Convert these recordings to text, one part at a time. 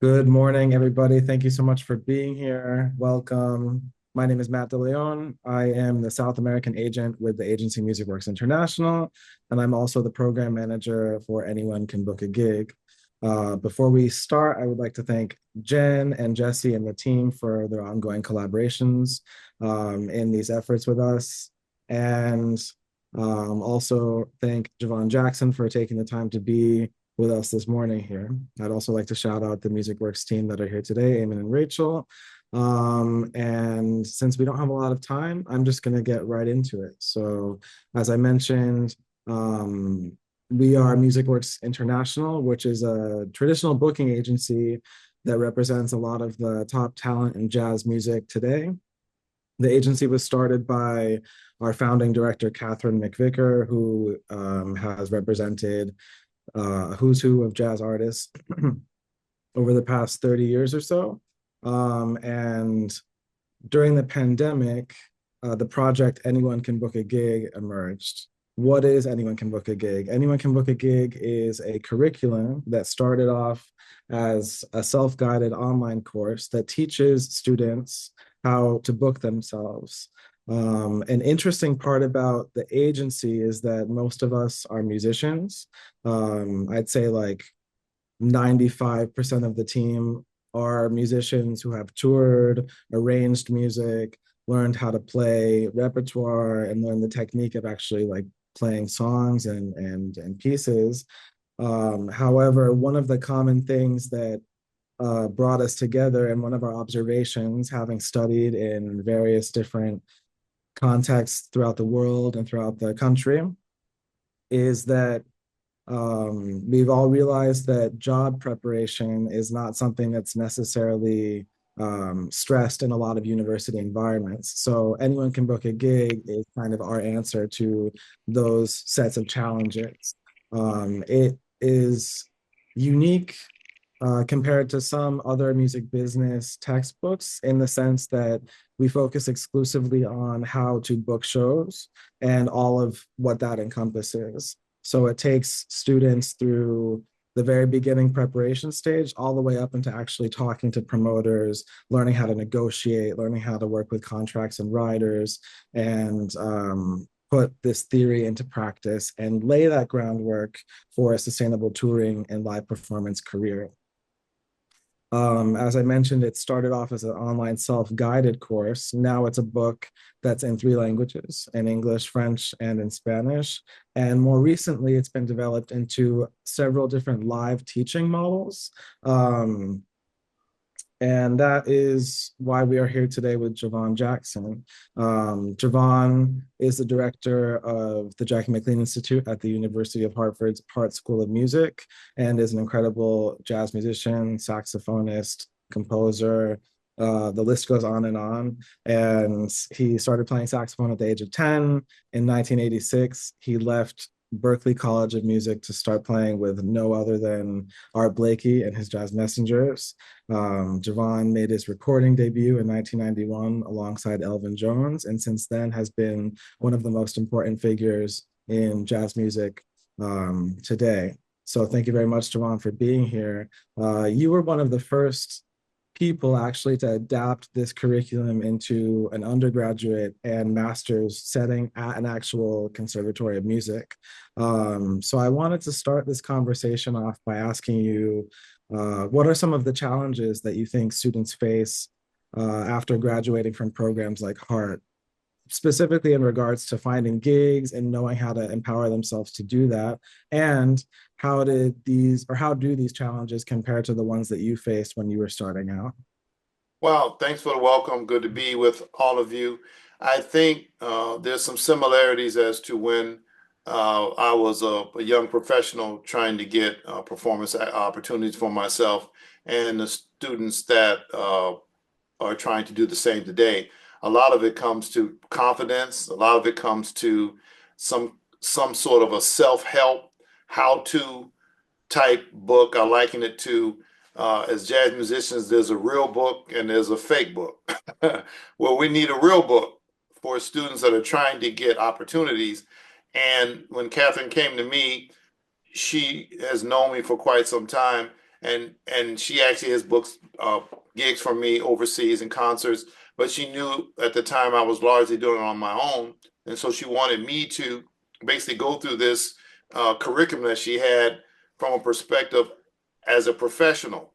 Good morning, everybody. Thank you so much for being here. Welcome. My name is Matt DeLeon. I am the South American agent with the agency MusicWorks International, and I'm also the program manager for Anyone Can Book a Gig. Before we start, I would like to thank Jen and Jesse and the team for their ongoing collaborations in these efforts with us. And also thank Javon Jackson for taking the time to be with us this morning here. I'd also like to shout out the MusicWorks team that are here today, Eamon and Rachel. And since we don't have a lot of time, I'm just going to get right into it. So, as I mentioned, we are MusicWorks International, which is a traditional booking agency that represents a lot of the top talent in jazz music today. The agency was started by our founding director, Catherine McVicker, who has represented who's who of jazz artists over the past 30 years or so. And during the pandemic, the project Anyone Can Book a Gig emerged. What is Anyone Can Book a Gig? Anyone Can Book a Gig is a curriculum that started off as a self-guided online course that teaches students how to book themselves. An interesting part about the agency is that most of us are musicians. I'd say like 95% of the team are musicians who have toured, arranged music, learned how to play repertoire, and learned the technique of actually like playing songs and pieces. However, one of the common things that brought us together and one of our observations, having studied in various different contexts throughout the world and throughout the country, is that we've all realized that job preparation is not something that's necessarily stressed in a lot of university environments. So anyone can book a gig is kind of our answer to those sets of challenges. It is unique compared to some other music business textbooks in the sense that we focus exclusively on how to book shows and all of what that encompasses. So it takes students through the very beginning preparation stage all the way up into actually talking to promoters, learning how to negotiate, learning how to work with contracts and writers, and put this theory into practice and lay that groundwork for a sustainable touring and live performance career. As I mentioned, it started off as an online self-guided course. Now it's a book that's in three languages, in English, French, and in Spanish. And more recently, it's been developed into several different live teaching models. And that is why we are here today with Javon Jackson. Javon is the director of the Jackie McLean Institute at the University of Hartford's Hart School of Music and is an incredible jazz musician, saxophonist, composer. The list goes on and on. And he started playing saxophone at the age of 10. In 1986, he left Berklee College of Music to start playing with no other than Art Blakey and his Jazz Messengers. Javon made his recording debut in 1991 alongside Elvin Jones, and since then has been one of the most important figures in jazz music today. So thank you very much, Javon, for being here. You were one of the first people actually to adapt this curriculum into an undergraduate and master's setting at an actual conservatory of music. So I wanted to start this conversation off by asking you, what are some of the challenges that you think students face after graduating from programs like Hart, specifically in regards to finding gigs and knowing how to empower themselves to do that? And how do these challenges compare to the ones that you faced when you were starting out? Well, thanks for the welcome. Good to be with all of you. I think there's some similarities as to when I was a young professional trying to get performance opportunities for myself and the students that are trying to do the same today. A lot of it comes to confidence. A lot of it comes to some sort of a self-help, how-to type book. I liken it to as jazz musicians, there's a real book and there's a fake book. Well, we need a real book for students that are trying to get opportunities. And when Catherine came to me, she has known me for quite some time, and she actually has booked gigs for me overseas in concerts. But she knew at the time I was largely doing it on my own, and so she wanted me to basically go through this curriculum that she had from a perspective as a professional,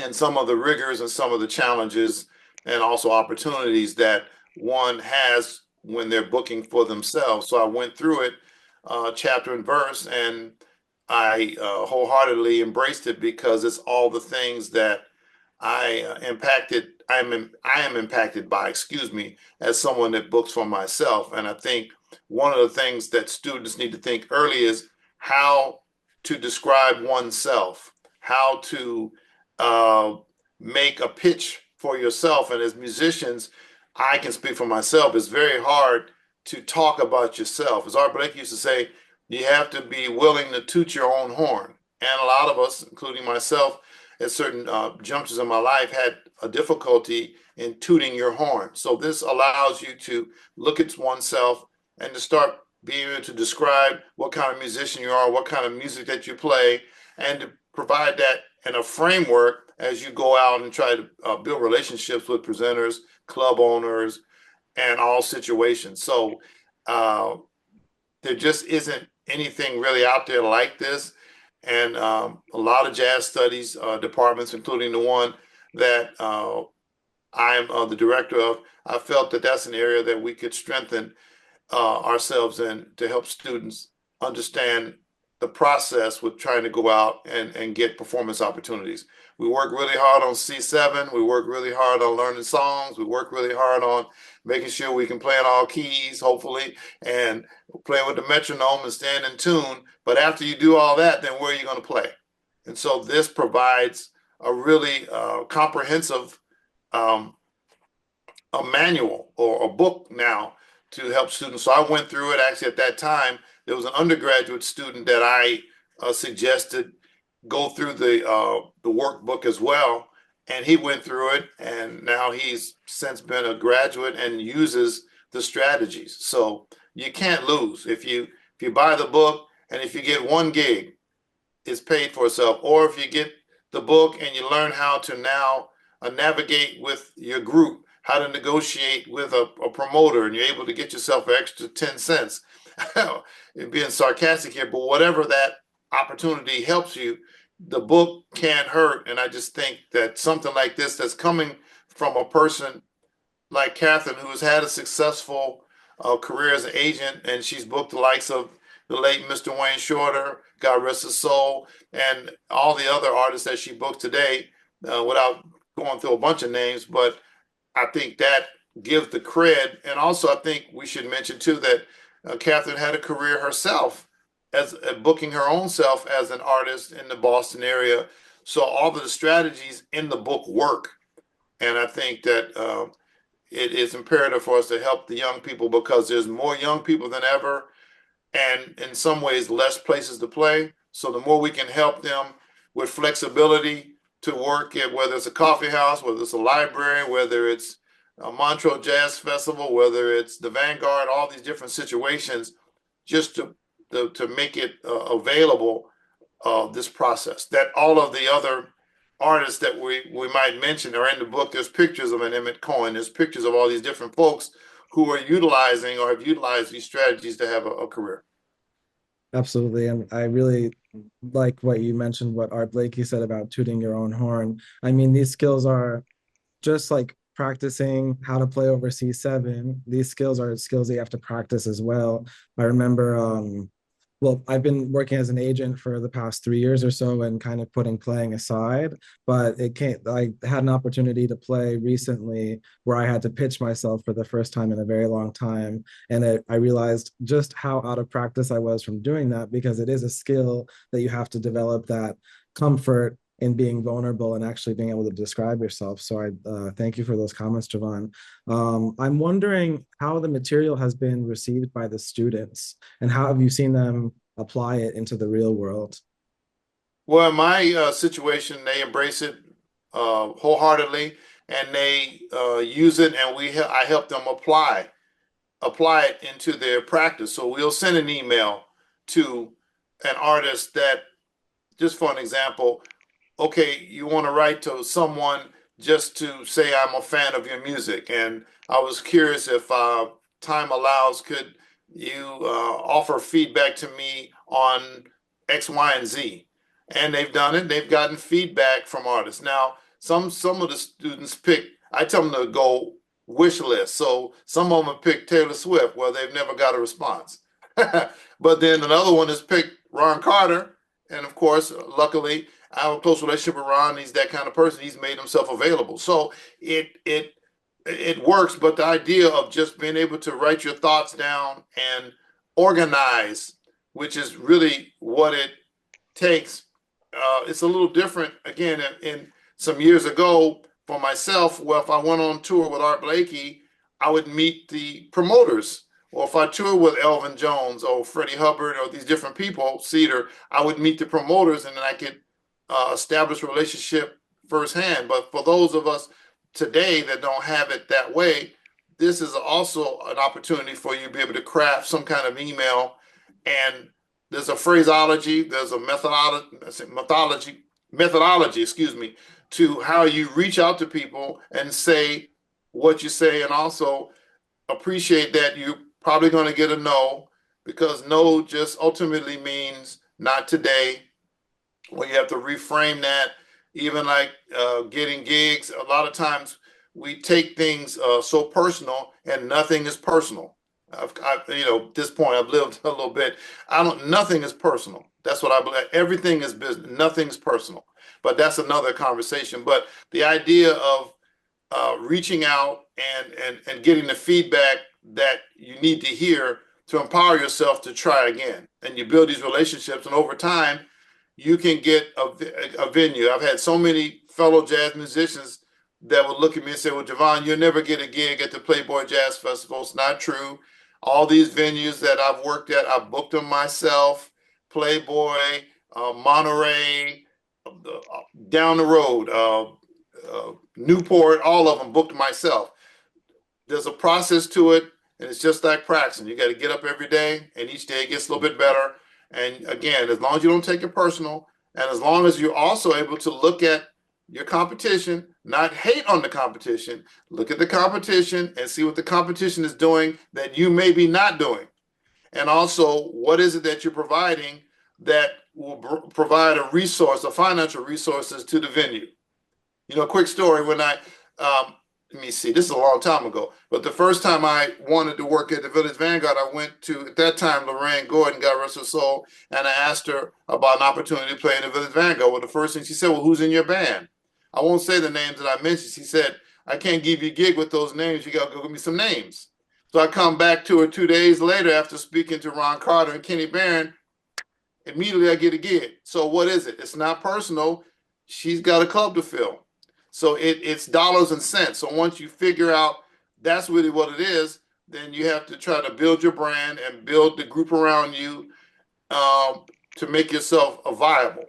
and some of the rigors and some of the challenges and also opportunities that one has when they're booking for themselves. So I went through it chapter and verse, and I wholeheartedly embraced it because it's all the things that I am impacted by, excuse me, as someone that books for myself. And I think one of the things that students need to think early is how to describe oneself, how to uh, make a pitch for yourself. And as musicians, I can speak for myself. It's very hard to talk about yourself. As Art Blake used to say, you have to be willing to toot your own horn. And a lot of us, including myself, at certain junctures in my life, had a difficulty in tooting your horn. So this allows you to look at oneself and to start being able to describe what kind of musician you are, what kind of music that you play, and to provide that in a framework as you go out and try to build relationships with presenters, club owners, and all situations. So there just isn't anything really out there like this. And a lot of jazz studies departments, including the one that I'm the director of, I felt that that's an area that we could strengthen ourselves in to help students understand the process with trying to go out and get performance opportunities. We work really hard on C7. We work really hard on learning songs. We work really hard on making sure we can play in all keys, hopefully, and playing with the metronome and staying in tune. But after you do all that, then where are you going to play? And so this provides a really comprehensive a manual or a book now to help students. So I went through it. Actually, at that time, there was an undergraduate student that I suggested go through the workbook as well, and he went through it, and now he's since been a graduate and uses the strategies. So you can't lose if you buy the book, and if you get one gig, it's paid for itself. Or if you get the book and you learn how to now navigate with your group, how to negotiate with a promoter, and you're able to get yourself an extra 10 cents. Being sarcastic here, but whatever that opportunity helps you, the book can't hurt. And I just think that something like this that's coming from a person like Catherine, who has had a successful career as an agent, and she's booked the likes of the late Mr. Wayne Shorter, God rest his soul, and all the other artists that she booked today, without going through a bunch of names. But I think that gives the cred. And also, I think we should mention too that Catherine had a career herself as booking her own self as an artist in the Boston area. So all of the strategies in the book work. And I think that it is imperative for us to help the young people because there's more young people than ever, and in some ways less places to play. So the more we can help them with flexibility to work at, whether it's a coffee house, whether it's a library, whether it's a Montreux Jazz Festival, whether it's the Vanguard, all these different situations, just to make it available, this process. That all of the other artists that we might mention are in the book. There's pictures of an Emmett Cohen. There's pictures of all these different folks who are utilizing or have utilized these strategies to have a career. Absolutely. And I really like what you mentioned, what Art Blakey said about tooting your own horn. I mean, these skills are just like practicing how to play over C7. These skills are skills that you have to practice as well. I remember, well, I've been working as an agent for the past 3 years or so and kind of putting playing aside, but I had an opportunity to play recently where I had to pitch myself for the first time in a very long time. And I realized just how out of practice I was from doing that, because it is a skill that you have to develop, that comfort in being vulnerable and actually being able to describe yourself. So I thank you for those comments, Javon. I'm wondering how the material has been received by the students and how have you seen them apply it into the real world? Well, in my situation, they embrace it wholeheartedly, and they use it, and I help them apply it into their practice. So we'll send an email to an artist that, just for an example, okay, you want to write to someone just to say I'm a fan of your music, and I was curious if time allows, could you offer feedback to me on X, Y, and Z? And they've done it. They've gotten feedback from artists. Now, some of the students pick. I tell them to go wish list. So some of them have picked Taylor Swift. Well, they've never got a response. But then another one has picked Ron Carter, and of course, luckily, I have a close relationship with Ron. He's that kind of person. He's made himself available. So it works, but the idea of just being able to write your thoughts down and organize, which is really what it takes, it's a little different. Again, in some years ago, for myself, well, if I went on tour with Art Blakey, I would meet the promoters. Or if I toured with Elvin Jones or Freddie Hubbard or these different people, Cedar, I would meet the promoters and then I could establish a relationship firsthand. But for those of us today that don't have it that way, this is also an opportunity for you to be able to craft some kind of email. And there's a phraseology, there's a methodology, excuse me, to how you reach out to people and say what you say, and also appreciate that you're probably going to get a no, because no just ultimately means not today. Well, you have to reframe that. Even like getting gigs, a lot of times we take things so personal, and nothing is personal. At this point, I've lived a little bit. Nothing is personal. That's what I believe. Everything is business. Nothing's personal. But that's another conversation. But the idea of reaching out and getting the feedback that you need to hear to empower yourself to try again. And you build these relationships, and over time, you can get a venue. I've had so many fellow jazz musicians that would look at me and say, well, Javon, you'll never get a gig at the Playboy Jazz Festival. It's not true. All these venues that I've worked at, I've booked them myself. Playboy, Monterey, down the road, Newport, all of them booked myself. There's a process to it, and it's just like practicing. You got to get up every day, and each day it gets a little bit better. And again, as long as you don't take it personal, and as long as you're also able to look at your competition, not hate on the competition, look at the competition and see what the competition is doing that you may be not doing. And also, what is it that you're providing that will provide a resource, a financial resources to the venue? Quick story. When let me see, this is a long time ago, but the first time I wanted to work at the Village Vanguard, I went to, at that time, Lorraine Gordon, God rest her soul, and I asked her about an opportunity to play in the Village Vanguard. Well, the first thing she said, well, who's in your band? I won't say the names that I mentioned. She said, I can't give you a gig with those names. You got to go give me some names. So I come back to her 2 days later after speaking to Ron Carter and Kenny Barron. Immediately I get a gig. So what is it? It's not personal. She's got a club to fill. So it's dollars and cents. So once you figure out that's really what it is, then you have to try to build your brand and build the group around you to make yourself viable.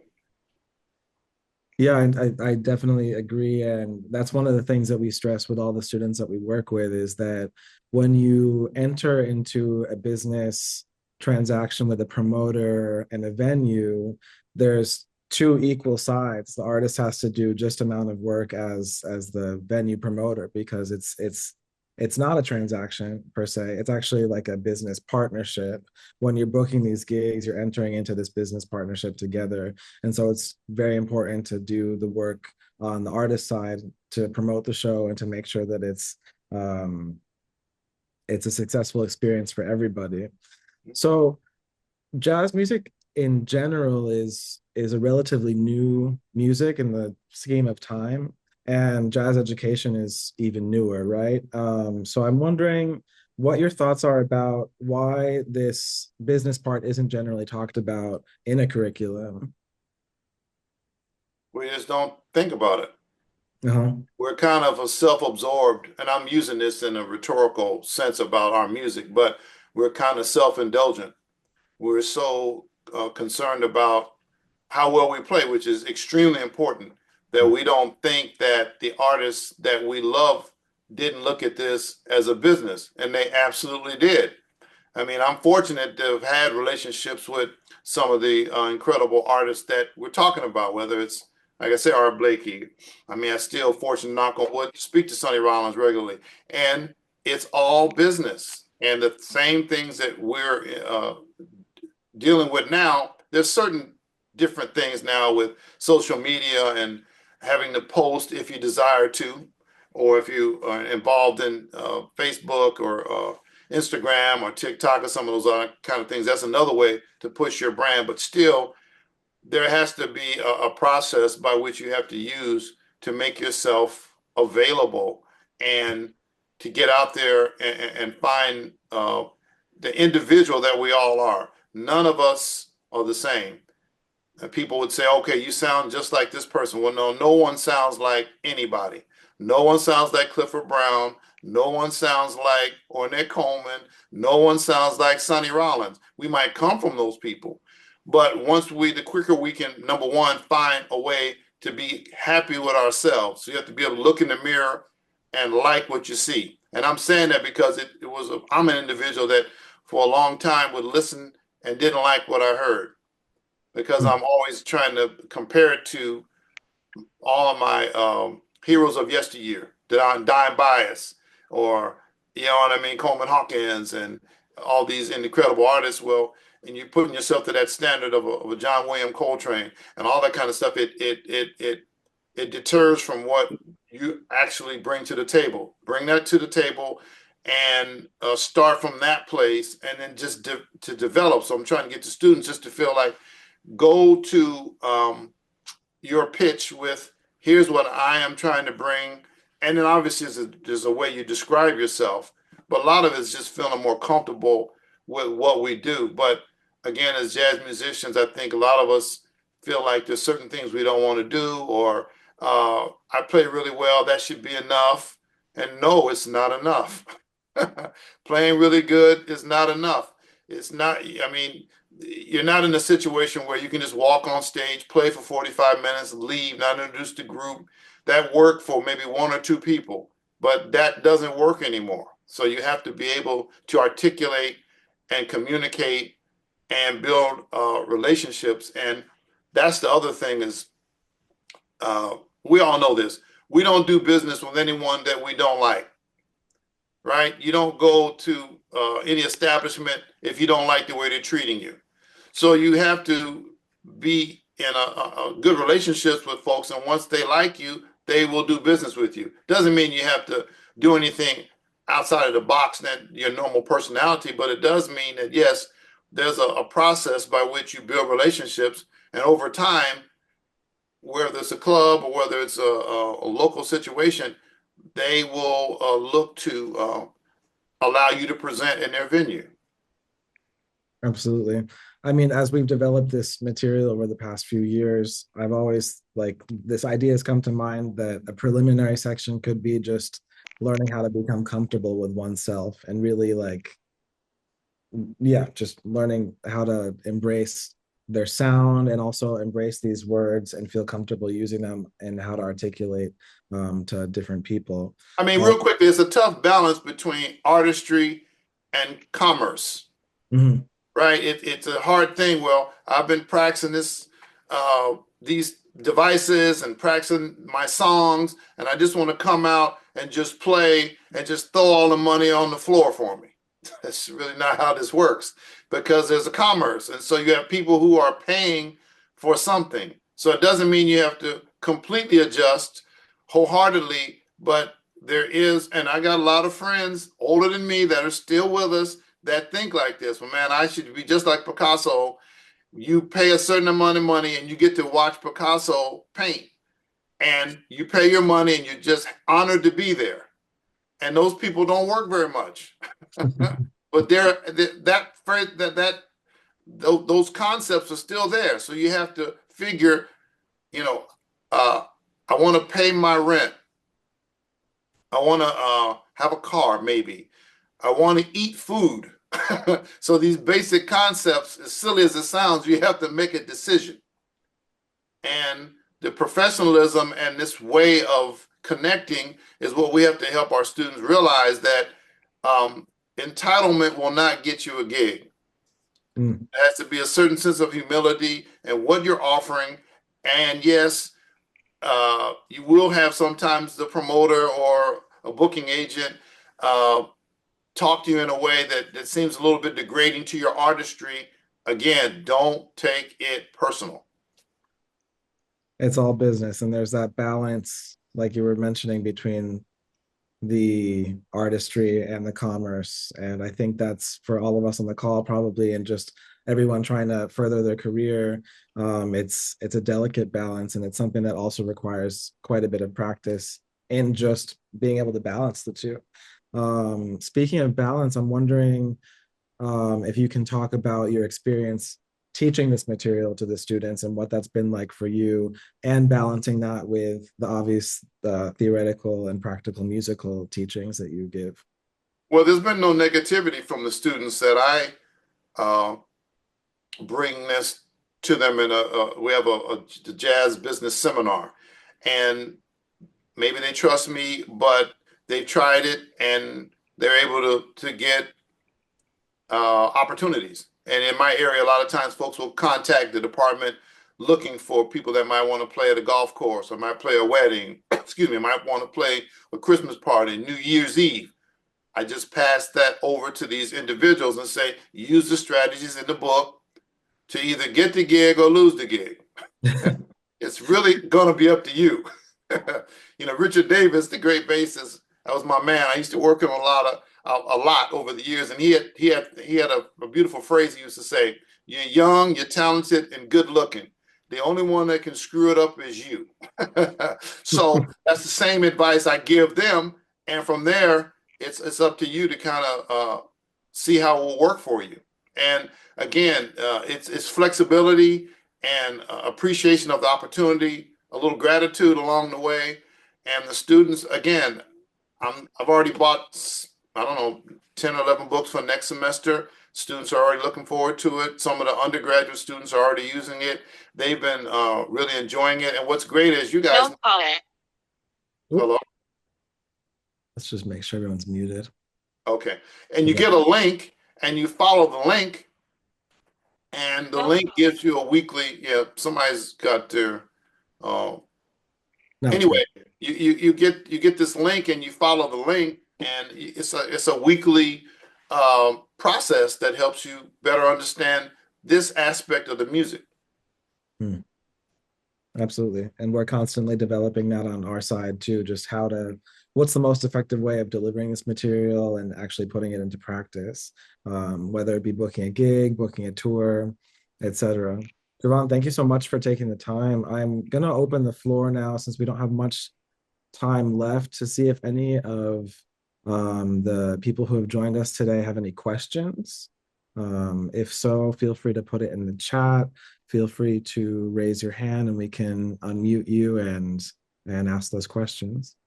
Yeah, I definitely agree. And that's one of the things that we stress with all the students that we work with is that when you enter into a business transaction with a promoter and a venue, there's two equal sides. The artist has to do just amount of work as the venue promoter, because it's not a transaction per se. It's actually like a business partnership. When you're booking these gigs, you're entering into this business partnership together. And so it's very important to do the work on the artist side to promote the show and to make sure that it's a successful experience for everybody. So jazz music in general is a relatively new music in the scheme of time, and jazz education is even newer, right? So I'm wondering what your thoughts are about why this business part isn't generally talked about in a curriculum. We just don't think about it. Uh-huh. We're kind of a self-absorbed, and I'm using this in a rhetorical sense about our music, but we're kind of self-indulgent. We're so concerned about how well we play, which is extremely important, that we don't think that the artists that we love didn't look at this as a business, and they absolutely did. I mean, I'm fortunate to have had relationships with some of the incredible artists that we're talking about, whether it's like I said, Art Blakey. I mean, I still fortunate, knock on wood, to speak to Sonny Rollins regularly, and it's all business. And the same things that we're dealing with now, there's certain different things now with social media and having to post if you desire to, or if you are involved in Facebook or Instagram or TikTok or some of those other kind of things. That's another way to push your brand, but still there has to be a process by which you have to use to make yourself available and to get out there and find the individual that we all are. None of us are the same. People would say, okay, you sound just like this person. Well, no, no one sounds like anybody. No one sounds like Clifford Brown. No one sounds like Ornette Coleman. No one sounds like Sonny Rollins. We might come from those people, but the quicker we can, number one, find a way to be happy with ourselves. So you have to be able to look in the mirror and like what you see. And I'm saying that because I'm an individual that for a long time would listen and didn't like what I heard, because I'm always trying to compare it to all of my heroes of yesteryear, Dime Bias, or, you know what I mean, Coleman Hawkins, and all these incredible artists. Well, and you're putting yourself to that standard of a John William Coltrane and all that kind of stuff. It deters from what you actually bring to the table. Bring that to the table and start from that place, and then just to develop. So I'm trying to get the students just to feel like, go to your pitch with, here's what I am trying to bring. And then obviously there's a way you describe yourself, but a lot of it is just feeling more comfortable with what we do. But again, as jazz musicians, I think a lot of us feel like there's certain things we don't want to do, or I play really well, that should be enough. And no, it's not enough. Playing really good is not enough. It's not, I mean, you're not in a situation where you can just walk on stage, play for 45 minutes, leave, not introduce the group. That worked for maybe one or two people, but that doesn't work anymore. So you have to be able to articulate and communicate and build relationships. And that's the other thing is, we all know this. We don't do business with anyone that we don't like, right? You don't go to any establishment if you don't like the way they're treating you. So you have to be in a good relationships with folks, and once they like you, they will do business with you. Doesn't mean you have to do anything outside of the box than your normal personality, but it does mean that, yes, there's a process by which you build relationships, and over time, whether it's a club or whether it's a local situation, they will look to allow you to present in their venue. Absolutely. I mean, as we've developed this material over the past few years, I've always this idea has come to mind that a preliminary section could be just learning how to become comfortable with oneself, and really just learning how to embrace their sound and also embrace these words and feel comfortable using them, and how to articulate to different people. I mean, real quickly, it's a tough balance between artistry and commerce. Mm-hmm. Right? It's a hard thing. Well, I've been practicing these devices and practicing my songs, and I just want to come out and just play and just throw all the money on the floor for me. That's really not how this works, because there's a commerce. And so you have people who are paying for something. So it doesn't mean you have to completely adjust wholeheartedly, but there is, and I got a lot of friends older than me that are still with us that think like this. Well, man, I should be just like Picasso. You pay a certain amount of money and you get to watch Picasso paint, and you pay your money and you're just honored to be there. And those people don't work very much, but those concepts are still there. So you have to figure, I want to pay my rent. I want to have a car, maybe. I want to eat food. So these basic concepts, as silly as it sounds, you have to make a decision. And the professionalism and this way of connecting is what we have to help our students realize, that entitlement will not get you a gig. There has to be a certain sense of humility and what you're offering. And yes, you will have sometimes the promoter or a booking agent uh, talk to you in a way that seems a little bit degrading to your artistry. Again, don't take it personal. It's all business, and there's that balance, like you were mentioning, between the artistry and the commerce. And I think that's for all of us on the call, probably, and just everyone trying to further their career. It's a delicate balance, and it's something that also requires quite a bit of practice in just being able to balance the two. Speaking of balance, I'm wondering if you can talk about your experience teaching this material to the students and what that's been like for you, and balancing that with the obvious theoretical and practical musical teachings that you give. Well, there's been no negativity from the students that I uh, bring this to them in we have a jazz business seminar, and maybe they trust me, but they tried it and they're able to get opportunities. And in my area, a lot of times folks will contact the department looking for people that might want to play at a golf course or might play a wedding, excuse me, might want to play a Christmas party, New Year's Eve. I just pass that over to these individuals and say, use the strategies in the book to either get the gig or lose the gig. It's really going to be up to you. Richard Davis, the great bassist, that was my man. I used to work him a lot over the years, and he had a beautiful phrase he used to say: "You're young, you're talented, and good looking. The only one that can screw it up is you." So that's the same advice I give them, and from there, it's up to you to kind of see how it will work for you. And again, it's flexibility and appreciation of the opportunity, a little gratitude along the way. And the students, again, I've already bought, I don't know, 10 or 11 books for next semester. Students are already looking forward to it. Some of the undergraduate students are already using it. They've been really enjoying it. And what's great is you guys. Hello? Let's just make sure everyone's muted. Okay. And you get a link and you follow the link, and the link gives you a weekly, somebody's got their, anyway, you get this link and you follow the link, and it's a weekly process that helps you better understand this aspect of the music. Absolutely. And we're constantly developing that on our side too, just what's the most effective way of delivering this material and actually putting it into practice, whether it be booking a gig, booking a tour, etc. Javon, thank you so much for taking the time. I'm going to open the floor now, since we don't have much time left, to see if any of the people who have joined us today have any questions. If so, feel free to put it in the chat. Feel free to raise your hand and we can unmute you and ask those questions.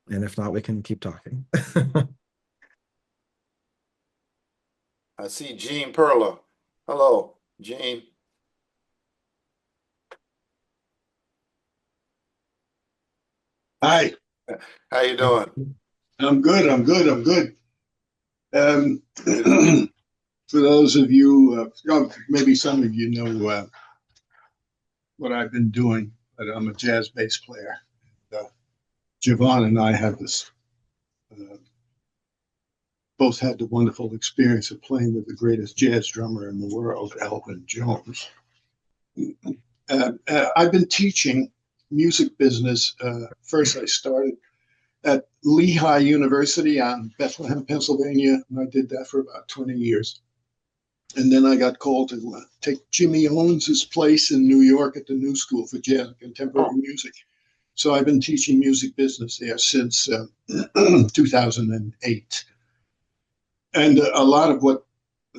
And if not, we can keep talking. I see Jean Perla. Hello, Jean. Hi. How you doing? I'm good. For those of you, maybe some of you know what I've been doing, but I'm a jazz bass player. Javon and I have both had the wonderful experience of playing with the greatest jazz drummer in the world, Elvin Jones. I've been teaching music business. First, I started at Lehigh University on Bethlehem, Pennsylvania, and I did that for about 20 years. And then I got called to take Jimmy Owens' place in New York at the New School for Jazz and Contemporary Music. So I've been teaching music business there since 2008. And a lot of what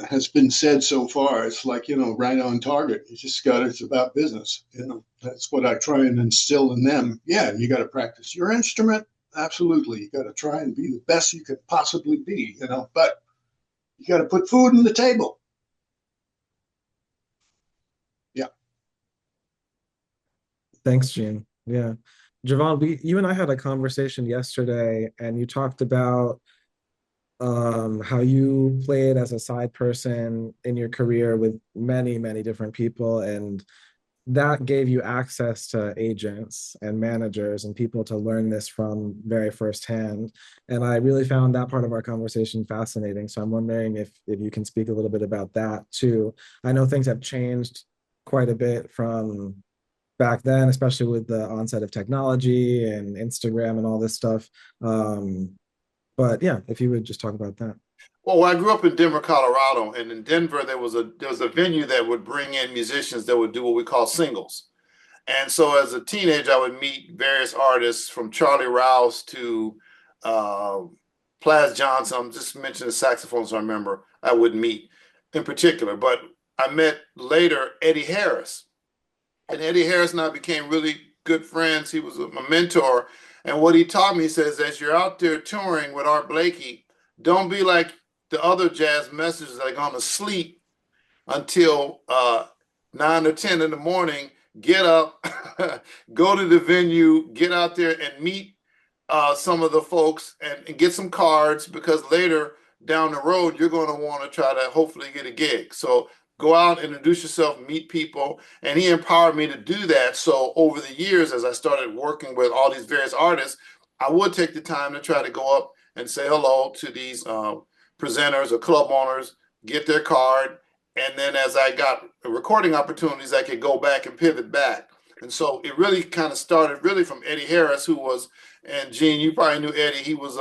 has been said so far, it's like, right on target. It's about business. That's what I try and instill in them. Yeah, you got to practice your instrument. Absolutely. You got to try and be the best you could possibly be, but you got to put food on the table. Yeah. Thanks, Gene. Yeah. Javon, you and I had a conversation yesterday, and you talked about how you played as a side person in your career with many, many different people, and that gave you access to agents and managers and people to learn this from very firsthand. And I really found that part of our conversation fascinating. So I'm wondering if you can speak a little bit about that too. I know things have changed quite a bit from back then, especially with the onset of technology and Instagram and all this stuff. But yeah, if you would just talk about that. Well, I grew up in Denver, Colorado, and in Denver there was a venue that would bring in musicians that would do what we call singles. And so as a teenager, I would meet various artists from Charlie Rouse to uh, Plas Johnson. I'm just mentioning the saxophones I remember I would meet in particular. But I met later Eddie Harris. And Eddie Harris and I became really good friends. He was my mentor. And what he taught me, he says, as you're out there touring with Art Blakey, don't be like the other jazz messengers that are going to sleep until 9 or 10 in the morning. Get up, go to the venue, get out there and meet some of the folks and get some cards, because later down the road, you're going to want to try to hopefully get a gig. So go out, introduce yourself, meet people. And he empowered me to do that. So over the years, as I started working with all these various artists, I would take the time to try to go up and say hello to these presenters or club owners, get their card. And then as I got recording opportunities, I could go back and pivot back. And so it really kind of started really from Eddie Harris, who was, and Gene, you probably knew Eddie. He was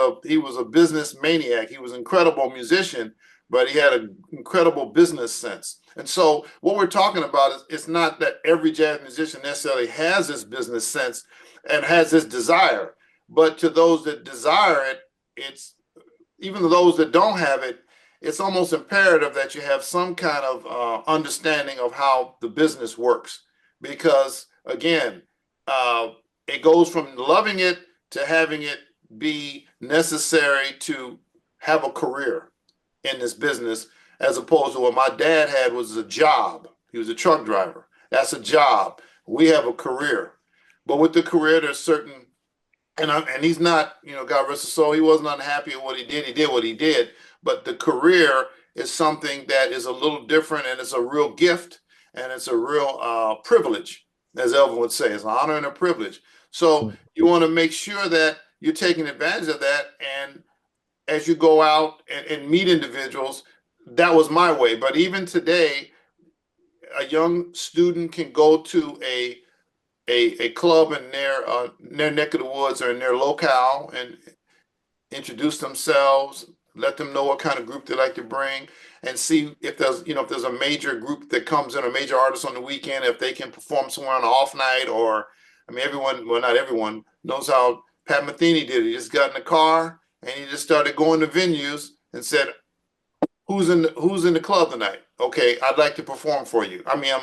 a business maniac. He was an incredible musician, but he had an incredible business sense. And so what we're talking about is it's not that every jazz musician necessarily has this business sense and has this desire, but to those that desire it, it's even those that don't have it, it's almost imperative that you have some kind of understanding of how the business works. Because again, it goes from loving it to having it be necessary to have a career in this business, as opposed to what my dad had was a job. He was a truck driver. That's a job. We have a career. But with the career, there's certain, and he's not, God rest his soul, he wasn't unhappy with what he did. He did what he did. But the career is something that is a little different, and it's a real gift, and it's a real privilege, as Elvin would say. It's an honor and a privilege. So you want to make sure that you're taking advantage of that. And as you go out and meet individuals, that was my way. But even today, a young student can go to a club in their neck of the woods or in their locale and introduce themselves, let them know what kind of group they like to bring, and see if there's a major group that comes in, a major artist on the weekend, if they can perform somewhere on an off night. Or, I mean, everyone, well, not everyone knows how Pat Metheny did it. He just got in the car and he just started going to venues and said, who's in the club tonight? Okay, I'd like to perform for you. I mean,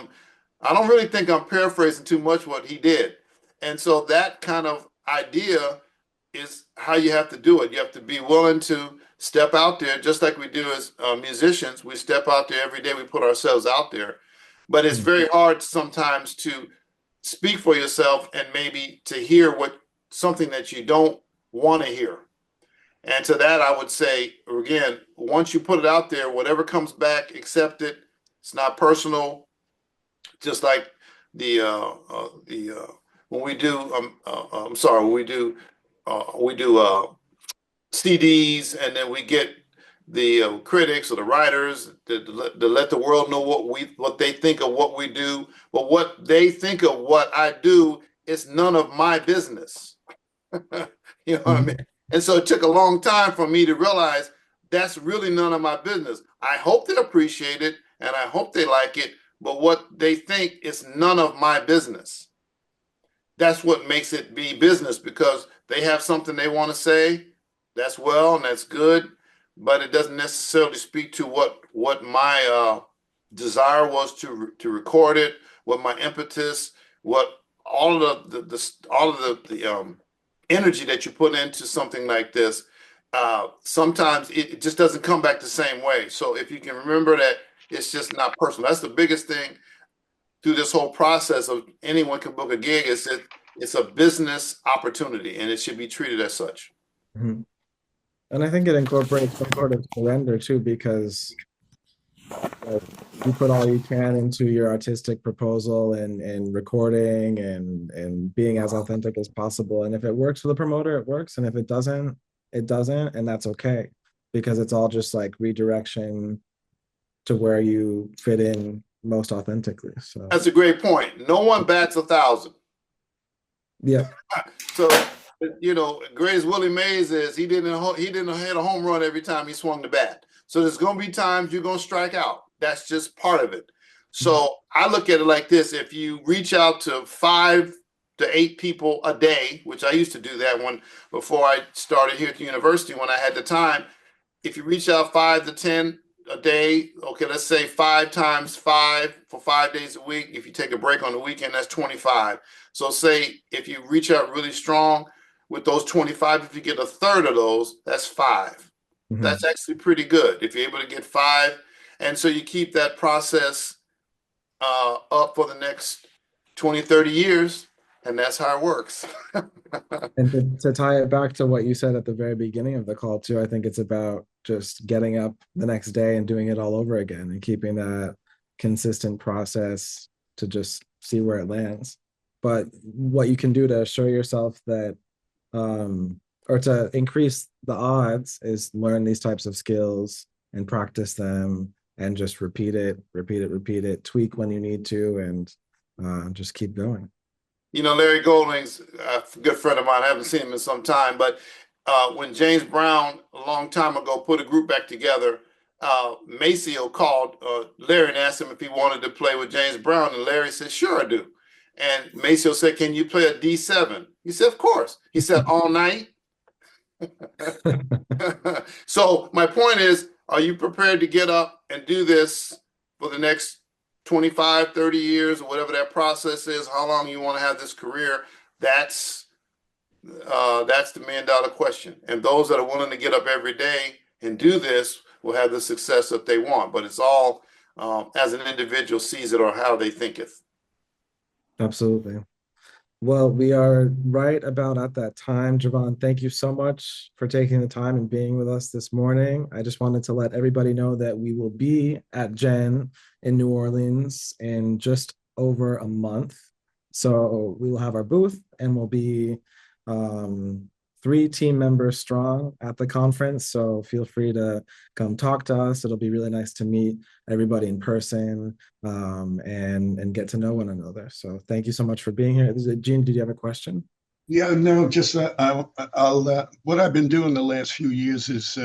I don't really think I'm paraphrasing too much what he did. And so that kind of idea is how you have to do it. You have to be willing to step out there, just like we do as musicians. We step out there every day. We put ourselves out there. But it's very hard sometimes to speak for yourself and maybe to hear something that you don't want to hear. And to that, I would say, again, once you put it out there, whatever comes back, accept it. It's not personal. Just like when we do, I'm sorry, when we do CDs, and then we get the critics or the writers to let the world know what they think of what we do. But what they think of what I do is none of my business. You know what I mean? And so it took a long time for me to realize that's really none of my business. I hope they appreciate it and I hope they like it, but what they think is none of my business. That's what makes it be business, because they have something they want to say. That's well and that's good, but it doesn't necessarily speak to what my desire was to record it, what my impetus, what all of the energy that you put into something like this. Sometimes it just doesn't come back the same way. So if you can remember that it's just not personal. That's the biggest thing through this whole process of anyone can book a gig, is that it's a business opportunity and it should be treated as such. Mhm. And I think it incorporates some sort of surrender too, because like, you put all you can into your artistic proposal and recording and being as authentic as possible. And if it works for the promoter, it works. And if it doesn't, it doesn't. And that's okay, because it's all just like redirection to where you fit in most authentically. So That's a great point. No one bats 1,000. yeah. So, you know, great as Willie Mays is, he didn't hit a home run every time he swung the bat. So there's going to be times you're going to strike out. That's just part of it. So I look at it like this: if you reach out to 5 to 8 people a day, which I used to do that one before I started here at the university when I had the time. If you reach out 5 to 10 a day, okay, let's say 5 times 5 for 5 days a week. If you take a break on the weekend, that's 25. So say if you reach out really strong with those 25, if you get a third of those, that's 5. Mhm. That's actually pretty good if you're able to get 5. And so you keep that process up for the next 20, 30 years, and that's how it works. And to tie it back to what you said at the very beginning of the call too, I think it's about just getting up the next day and doing it all over again and keeping that consistent process to just see where it lands. But what you can do to show yourself that or to increase the odds is learn these types of skills and practice them and just repeat it, tweak when you need to, and just keep going. You know, Larry Golding's a good friend of mine. I haven't seen him in some time, but when James Brown, a long time ago, put a group back together, Maceo called Larry and asked him if he wanted to play with James Brown, and Larry said, "Sure, I do." And Maceo said, "Can you play a D7?" He said, "Of course." He said, "All night?" So my point is, are you prepared to get up and do this for the next 25, 30 years, or whatever that process is, how long you want to have this career? That's the $1,000,000 question. And those that are willing to get up every day and do this will have the success that they want. But it's all as an individual sees it or how they think it. Absolutely. Well, we are right about at that time. Javon, thank you so much for taking the time and being with us this morning. I just wanted to let everybody know that we will be at Gen in New Orleans in just over a month. So we will have our booth and we'll be 3 team members strong at the conference. So feel free to come talk to us. It'll be really nice to meet everybody in person and get to know one another. So thank you so much for being here. Gene, did you have a question? Yeah, no, just what I've been doing the last few years is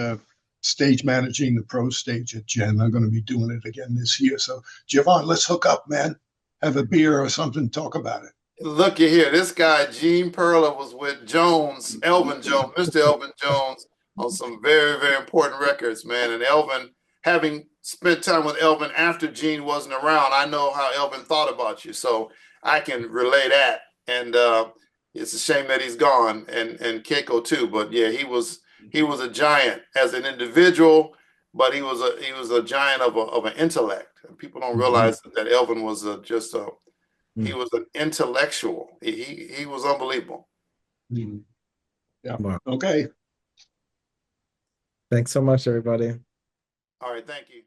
stage managing the pro stage at Gen. I'm going to be doing it again this year. So, Javon, let's hook up, man. Have a beer or something, talk about it. Looky here, this guy Gene Perla was with Jones, Elvin Jones, Mr. Elvin Jones, on some very, very important records, man. And Elvin, having spent time with Elvin after Gene wasn't around, I know how Elvin thought about you, so I can relay that. And it's a shame that he's gone, and Keiko too. But yeah, he was a giant as an individual, but he was a giant of an intellect. People don't realize that Elvin was just a he was an intellectual. He was unbelievable. Yeah. Wow. Okay. Thanks so much, everybody. All right, thank you.